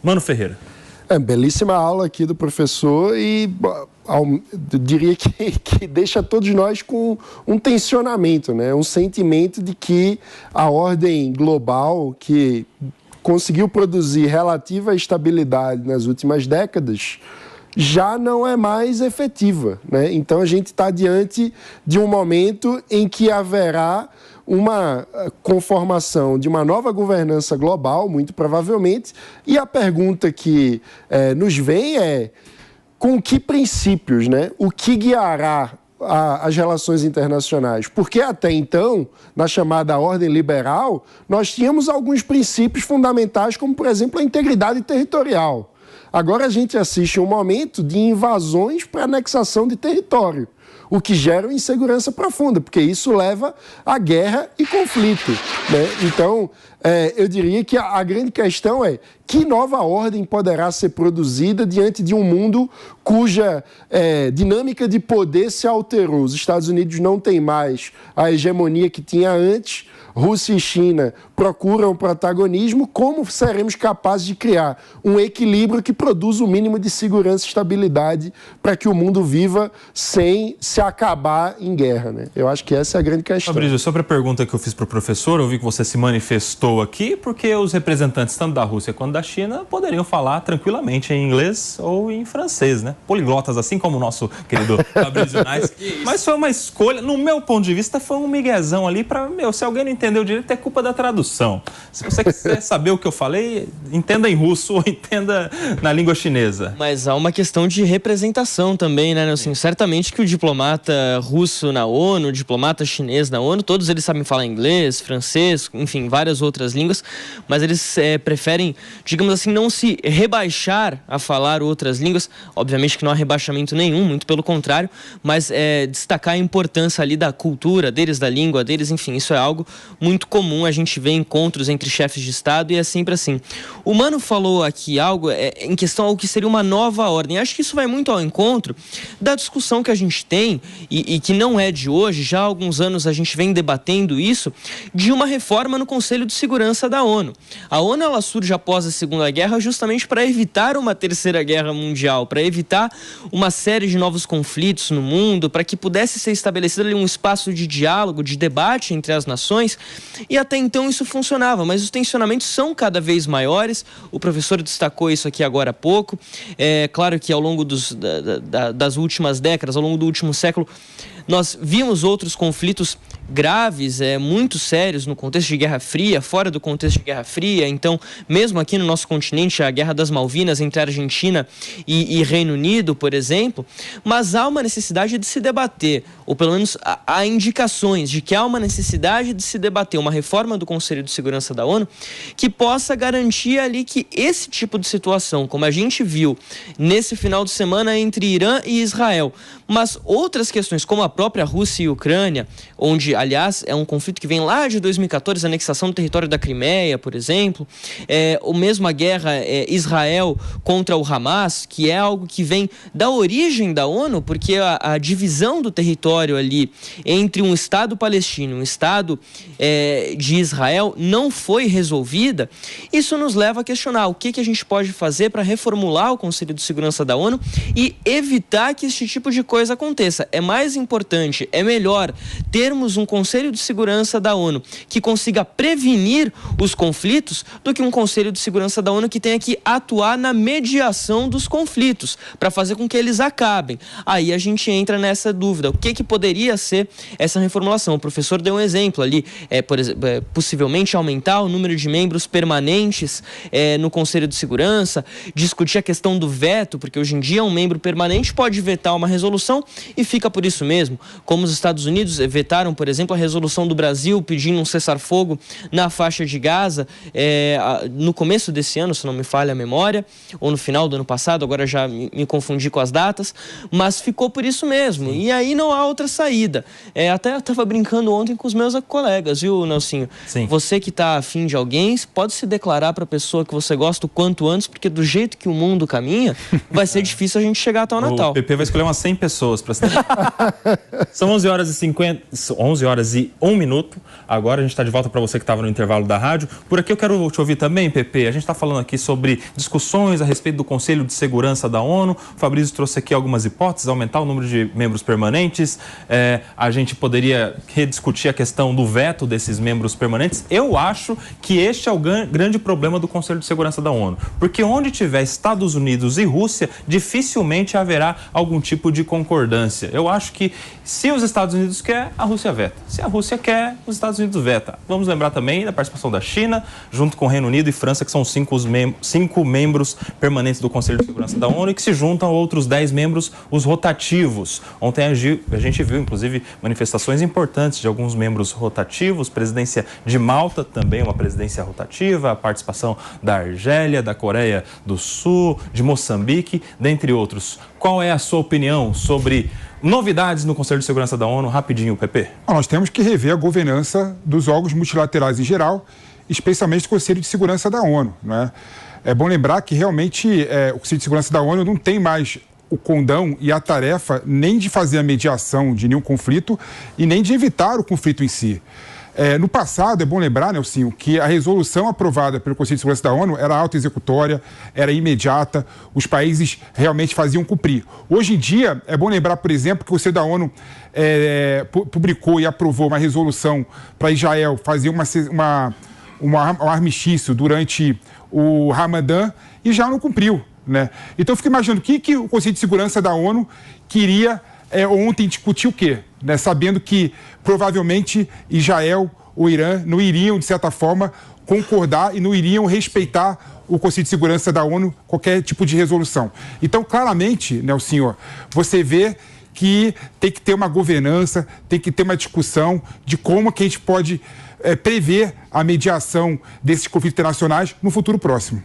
Mano Ferreira. Belíssima aula aqui do professor e diria que deixa todos nós com um tensionamento, né? Um sentimento de que a ordem global que conseguiu produzir relativa estabilidade nas últimas décadas já não é mais efetiva, né? Então a gente está diante de um momento em que haverá uma conformação de uma nova governança global, muito provavelmente, e a pergunta que nos vem é com que princípios, né? O que guiará as relações internacionais? Porque até então, na chamada ordem liberal, nós tínhamos alguns princípios fundamentais, como, por exemplo, a integridade territorial. Agora a gente assiste um momento de invasões para anexação de território, o que gera uma insegurança profunda, porque isso leva a guerra e conflito, né? Então, eu diria que a grande questão é que nova ordem poderá ser produzida diante de um mundo cuja dinâmica de poder se alterou. Os Estados Unidos não têm mais a hegemonia que tinha antes, Rússia e China procuram protagonismo. Como seremos capazes de criar um equilíbrio que produza o mínimo de segurança e estabilidade para que o mundo viva sem se acabar em guerra, né? Eu acho que essa é a grande questão. Fabrício, sobre a pergunta que eu fiz para o professor, eu vi que você se manifestou aqui porque os representantes tanto da Rússia quanto da China poderiam falar tranquilamente em inglês ou em francês, né? Poliglotas, assim como o nosso querido Fabrício Naes. Mas foi uma escolha, no meu ponto de vista, foi um miguezão ali para, se alguém não entendeu direito, é culpa da tradução. Se você quiser saber o que eu falei, entenda em russo ou entenda na língua chinesa. Mas há uma questão de representação também, né, Nelson? Certamente que o diplomata russo na ONU, o diplomata chinês na ONU, todos eles sabem falar inglês, francês, enfim, várias outras línguas, mas eles preferem, digamos assim, não se rebaixar a falar outras línguas. Obviamente que não há rebaixamento nenhum, muito pelo contrário, mas destacar a importância ali da cultura deles, da língua deles, enfim, isso é algo muito comum. A gente vê encontros entre chefes de Estado e é sempre assim. O Mano falou aqui algo em questão ao que seria uma nova ordem. Acho que isso vai muito ao encontro da discussão que a gente tem e que não é de hoje, já há alguns anos a gente vem debatendo isso, de uma reforma no Conselho de Segurança da ONU. A ONU, ela surge após a Segunda Guerra justamente para evitar uma terceira guerra mundial, para evitar uma série de novos conflitos no mundo, para que pudesse ser estabelecido ali um espaço de diálogo, de debate entre as nações, e até então isso funcionava, mas os tensionamentos são cada vez maiores. O professor destacou isso aqui agora há pouco. É claro que ao longo das últimas décadas, ao longo do último século, nós vimos outros conflitos graves, muito sérios no contexto de Guerra Fria, fora do contexto de Guerra Fria. Então, mesmo aqui no nosso continente, a Guerra das Malvinas entre a Argentina e Reino Unido, por exemplo. Mas há uma necessidade de se debater, ou pelo menos há indicações de que há uma necessidade de se debater uma reforma do Conselho de Segurança da ONU que possa garantir ali que esse tipo de situação, como a gente viu nesse final de semana entre Irã e Israel, mas outras questões como a própria Rússia e Ucrânia, onde, aliás, é um conflito que vem lá de 2014, a anexação do território da Crimeia, por exemplo, ou mesmo a guerra Israel contra o Hamas, que é algo que vem da origem da ONU, porque a divisão do território ali entre um Estado palestino e um Estado de Israel não foi resolvida. Isso nos leva a questionar o que a gente pode fazer para reformular o Conselho de Segurança da ONU e evitar que esse tipo de coisa aconteça. É mais importante, é melhor termos um Conselho de Segurança da ONU que consiga prevenir os conflitos do que um Conselho de Segurança da ONU que tenha que atuar na mediação dos conflitos para fazer com que eles acabem. Aí a gente entra nessa dúvida. O que poderia ser essa reformulação? O professor deu um exemplo ali, por exemplo, possivelmente aumentar o número de membros permanentes no Conselho de Segurança, discutir a questão do veto, porque hoje em dia um membro permanente pode vetar uma resolução e fica por isso mesmo. Como os Estados Unidos vetaram, por exemplo, a resolução do Brasil pedindo um cessar-fogo na faixa de Gaza no começo desse ano, se não me falha a memória, ou no final do ano passado, agora já me confundi com as datas, mas ficou por isso mesmo. E aí não há outra saída. Até eu estava brincando ontem com os meus colegas, viu, Nelsinho? Sim. Você que está afim de alguém, pode se declarar para a pessoa que você gosta o quanto antes, porque do jeito que o mundo caminha, vai ser difícil a gente chegar até o Natal. O PP vai escolher umas 100 pessoas para se São 11 horas e 1 minuto. Agora a gente está de volta para você que estava no intervalo da rádio. Por aqui eu quero te ouvir também, PP. A gente está falando aqui sobre discussões a respeito do Conselho de Segurança da ONU. O Fabrício trouxe aqui algumas hipóteses, aumentar o número de membros permanentes. A gente poderia rediscutir a questão do veto desses membros permanentes. Eu acho que este é o grande problema do Conselho de Segurança da ONU. Porque onde tiver Estados Unidos e Rússia, dificilmente haverá algum tipo de concordância. Eu acho que se os Estados Unidos querem, a Rússia veta. Se a Rússia quer, os Estados Unidos veta. Vamos lembrar também da participação da China, junto com o Reino Unido e França, que são 5 membros permanentes do Conselho de Segurança da ONU e que se juntam a outros 10 membros, os rotativos. Ontem a gente viu, inclusive, manifestações importantes de alguns membros rotativos, presidência de Malta, também uma presidência rotativa, a participação da Argélia, da Coreia do Sul, de Moçambique, dentre outros. Qual é a sua opinião sobre novidades no Conselho de Segurança da ONU? Rapidinho, PP. Nós temos que rever a governança dos órgãos multilaterais em geral, especialmente o Conselho de Segurança da ONU, né? É bom lembrar que realmente o Conselho de Segurança da ONU não tem mais o condão e a tarefa nem de fazer a mediação de nenhum conflito e nem de evitar o conflito em si. No passado, é bom lembrar, Nelsinho, que a resolução aprovada pelo Conselho de Segurança da ONU era auto-executória, era imediata, os países realmente faziam cumprir. Hoje em dia, é bom lembrar, por exemplo, que o Conselho da ONU publicou e aprovou uma resolução para Israel fazer um armistício durante o Ramadã e já não cumpriu, né? Então, eu fico imaginando o que o Conselho de Segurança da ONU queria ontem discutir o quê? Né? Sabendo que provavelmente Israel ou Irã não iriam, de certa forma, concordar e não iriam respeitar o Conselho de Segurança da ONU, qualquer tipo de resolução. Então, claramente, né, senhor, você vê que tem que ter uma governança, tem que ter uma discussão de como que a gente pode prever a mediação desses conflitos internacionais no futuro próximo.